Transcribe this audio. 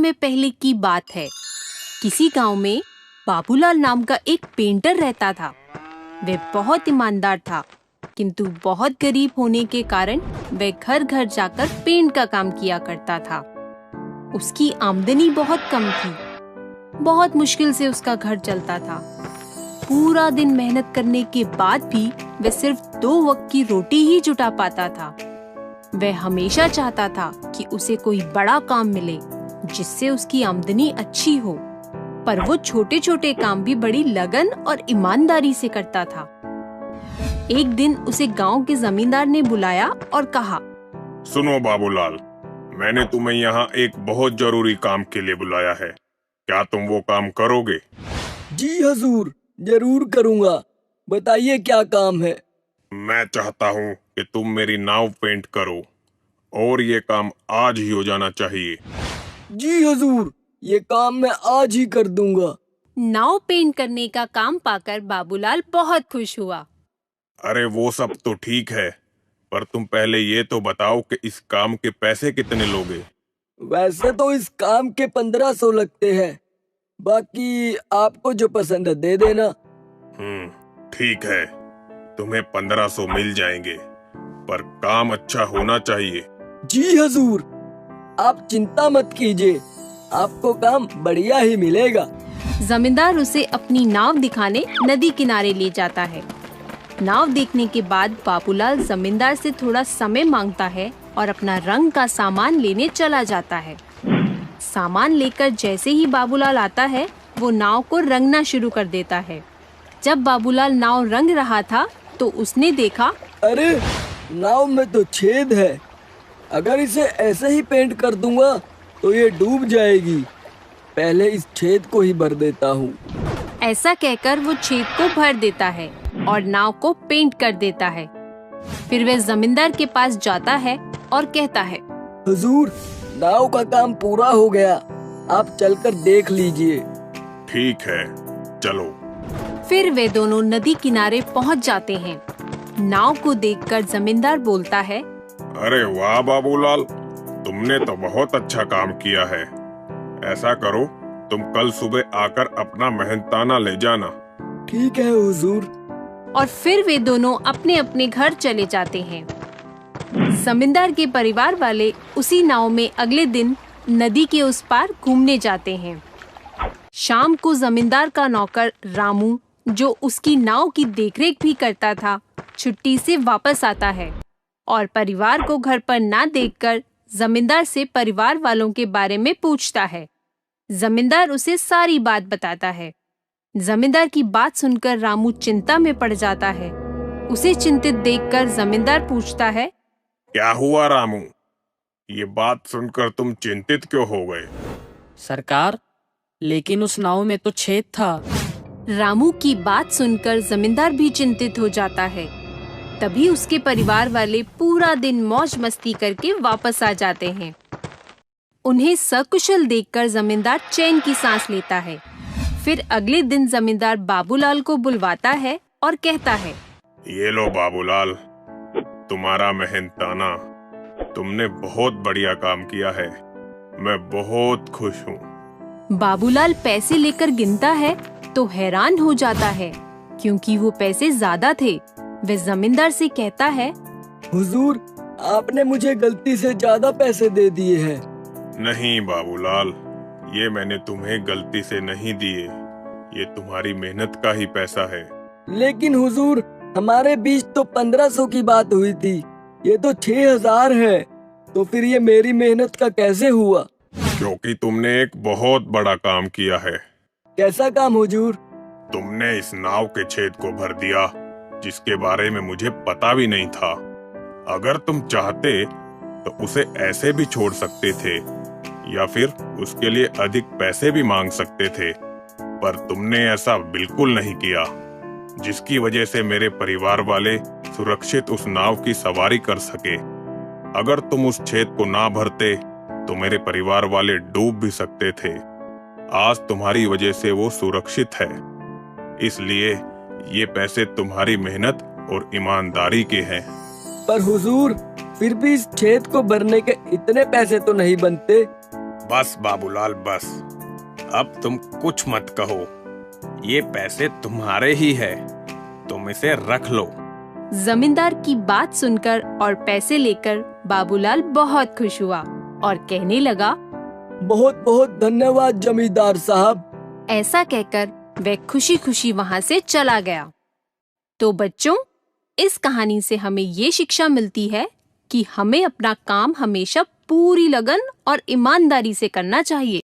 समय पहले की बात है। किसी गांव में बाबूलाल नाम का एक पेंटर रहता था। वह बहुत ईमानदार था, किंतु बहुत गरीब होने के कारण वह घर घर जाकर पेंट का काम किया करता था। उसकी आमदनी बहुत कम थी। बहुत मुश्किल से उसका घर चलता था। पूरा दिन मेहनत करने के बाद भी वह सिर्फ 2 वक्त की रोटी ही जुटा पाता था। वह हमेशा चाहता था कि उसे कोई बड़ा काम मिले जिससे उसकी आमदनी अच्छी हो, पर वो छोटे छोटे काम भी बड़ी लगन और ईमानदारी से करता था। एक दिन उसे गांव के जमींदार ने बुलाया और कहा, सुनो बाबूलाल, मैंने तुम्हें यहाँ एक बहुत जरूरी काम के लिए बुलाया है। क्या तुम वो काम करोगे? जी हजूर, जरूर करूँगा। बताइए क्या काम है? मैं चाहता हूँ कि तुम मेरी नाव पेंट करो और ये काम आज ही हो जाना चाहिए। जी हजूर, ये काम मैं आज ही कर दूंगा। नाव पेंट करने का काम पाकर बाबूलाल बहुत खुश हुआ। अरे वो सब तो ठीक है, पर तुम पहले ये तो बताओ कि इस काम के पैसे कितने लोगे? वैसे तो इस काम के 1500 लगते हैं। बाकी आपको जो पसंद है दे देना। ठीक है, तुम्हें 1500 मिल जाएंगे, पर काम अच्छा होना चाहिए। जी हजूर, आप चिंता मत कीजिए, आपको काम बढ़िया ही मिलेगा। जमींदार उसे अपनी नाव दिखाने नदी किनारे ले जाता है। नाव देखने के बाद बाबूलाल जमींदार से थोड़ा समय मांगता है और अपना रंग का सामान लेने चला जाता है। सामान लेकर जैसे ही बाबूलाल आता है, वो नाव को रंगना शुरू कर देता है। जब बाबूलाल नाव रंग रहा था तो उसने देखा, अरे नाव में तो छेद है। अगर इसे ऐसे ही पेंट कर दूंगा तो ये डूब जाएगी। पहले इस छेद को ही भर देता हूँ। ऐसा कहकर वो छेद को भर देता है और नाव को पेंट कर देता है। फिर वह जमींदार के पास जाता है और कहता है, हुजूर, नाव का काम पूरा हो गया, आप चलकर देख लीजिए। ठीक है, चलो। फिर वे दोनों नदी किनारे पहुंच जाते हैं। नाव को देखकर जमींदार बोलता है, अरे वाह बाबूलाल, तुमने तो बहुत अच्छा काम किया है। ऐसा करो, तुम कल सुबह आकर अपना मेहनताना ले जाना। ठीक है हुजूर। और फिर वे दोनों अपने अपने घर चले जाते हैं। जमींदार के परिवार वाले उसी नाव में अगले दिन नदी के उस पार घूमने जाते हैं। शाम को जमींदार का नौकर रामू, जो उसकी नाव की देखरेख भी करता था, छुट्टी से वापस आता है और परिवार को घर पर ना देखकर जमींदार से परिवार वालों के बारे में पूछता है। जमींदार उसे सारी बात बताता है। जमींदार की बात सुनकर रामू चिंता में पड़ जाता है। उसे चिंतित देखकर जमींदार पूछता है, क्या हुआ रामू? ये बात सुनकर तुम चिंतित क्यों हो गए? सरकार, लेकिन उस नाव में तो छेद था। रामू की बात सुनकर जमींदार भी चिंतित हो जाता है। तभी उसके परिवार वाले पूरा दिन मौज मस्ती करके वापस आ जाते हैं। उन्हें सकुशल देखकर जमींदार चैन की सांस लेता है। फिर अगले दिन जमींदार बाबूलाल को बुलवाता है और कहता है, ये लो बाबूलाल, तुम्हारा मेहनताना। तुमने बहुत बढ़िया काम किया है। मैं बहुत खुश हूँ। बाबूलाल पैसे लेकर गिनता है तो हैरान हो जाता है, क्योंकि वो पैसे ज्यादा थे। वह जमींदार से कहता है, हुजूर, आपने मुझे गलती से ज्यादा पैसे दे दिए हैं। नहीं बाबूलाल, ये मैंने तुम्हें गलती से नहीं दिए। ये तुम्हारी मेहनत का ही पैसा है। लेकिन हुजूर, हमारे बीच तो 1500 की बात हुई थी। ये तो 6000 है। तो फिर ये मेरी मेहनत का कैसे हुआ? क्योंकि तुमने एक बहुत बड़ा काम किया है। कैसा काम हुजूर? तुमने इस नाव के छेद को भर दिया, जिसके बारे में मुझे पता भी नहीं था। अगर तुम चाहते तो उसे ऐसे भी छोड़ सकते थे, या फिर उसके लिए अधिक पैसे भी मांग सकते थे, पर तुमने ऐसा बिल्कुल नहीं किया, जिसकी वजह से मेरे परिवार वाले सुरक्षित उस नाव की सवारी कर सके। अगर तुम उस छेद को ना भरते तो मेरे परिवार वाले डूब भी सकते थे। आज तुम्हारी वजह से वो सुरक्षित है, इसलिए ये पैसे तुम्हारी मेहनत और ईमानदारी के हैं। पर हुजूर, फिर भी इस छेद को भरने के इतने पैसे तो नहीं बनते। बस बाबूलाल बस, अब तुम कुछ मत कहो। ये पैसे तुम्हारे ही है, तुम इसे रख लो। जमींदार की बात सुनकर और पैसे लेकर बाबूलाल बहुत खुश हुआ और कहने लगा, बहुत बहुत धन्यवाद जमींदार साहब। ऐसा कहकर वह खुशी खुशी वहां से चला गया। तो बच्चों, इस कहानी से हमें ये शिक्षा मिलती है कि हमें अपना काम हमेशा पूरी लगन और ईमानदारी से करना चाहिए।